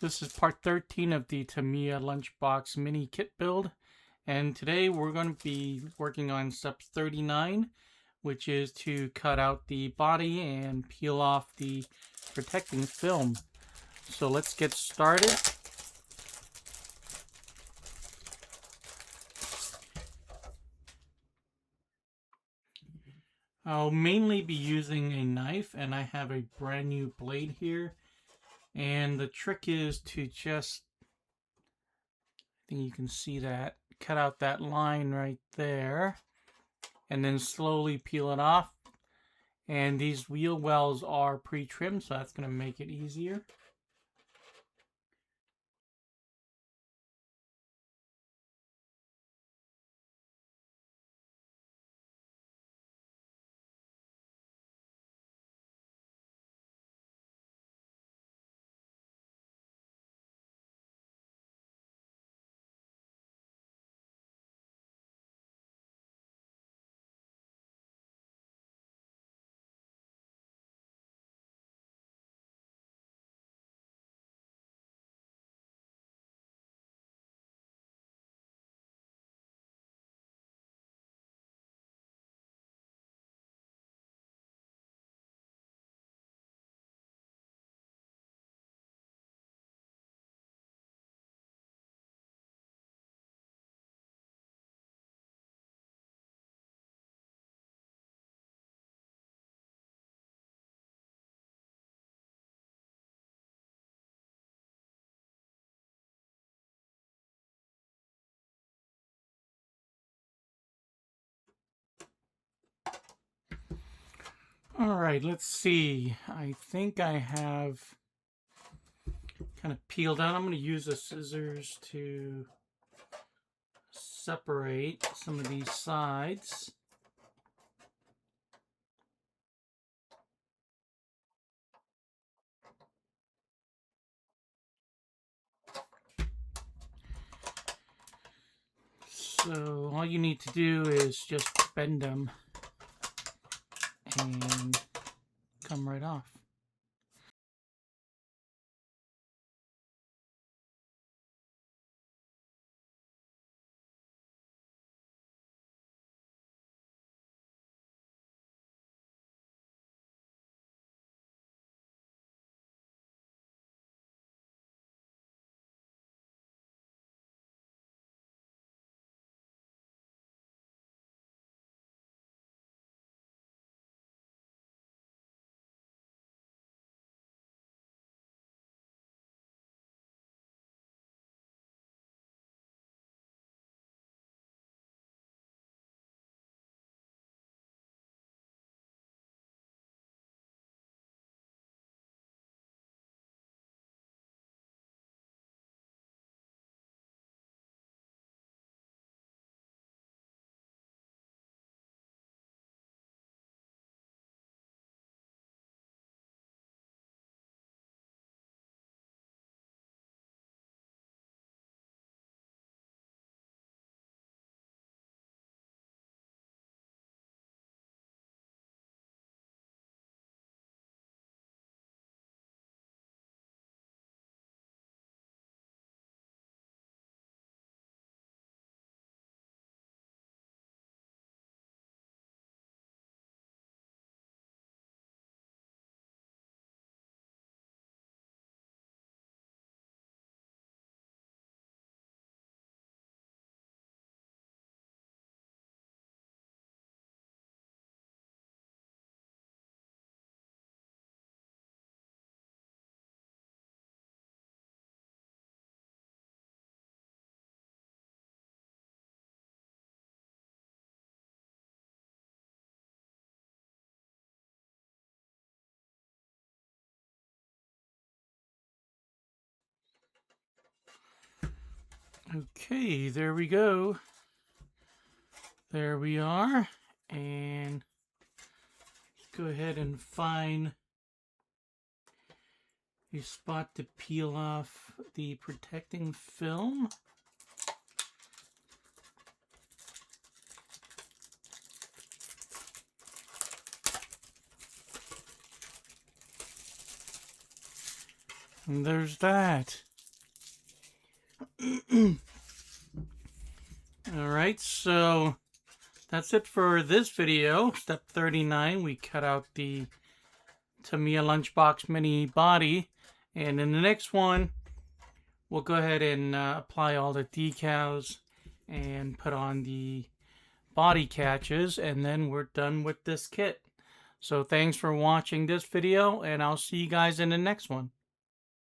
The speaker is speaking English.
This is part 13 of the Tamiya Lunch Box mini kit build, and today we're going to be working on step 39, which is to cut out the body and peel off the protecting film. So let's get started. I'll mainly be using a knife, and I have a brand new blade here. And the trick is to just, I think you can see that, cut out that line right there, and then slowly peel it off. And these wheel wells are pre-trimmed, so that's going to make it easier. Alright, let's see. I think I have kind of peeled out. I'm going to use the scissors to separate some of these sides. So all you need to do is just bend them and come right off. Okay, there we go. There we are. And go ahead and find a spot to peel off the protecting film. And there's that. Alright, so that's it for this video. Step 39, we cut out the Tamiya Lunch Box mini body. And in the next one, we'll go ahead and apply all the decals and put on the body catches, and then we're done with this kit. So thanks for watching this video, and I'll see you guys in the next one.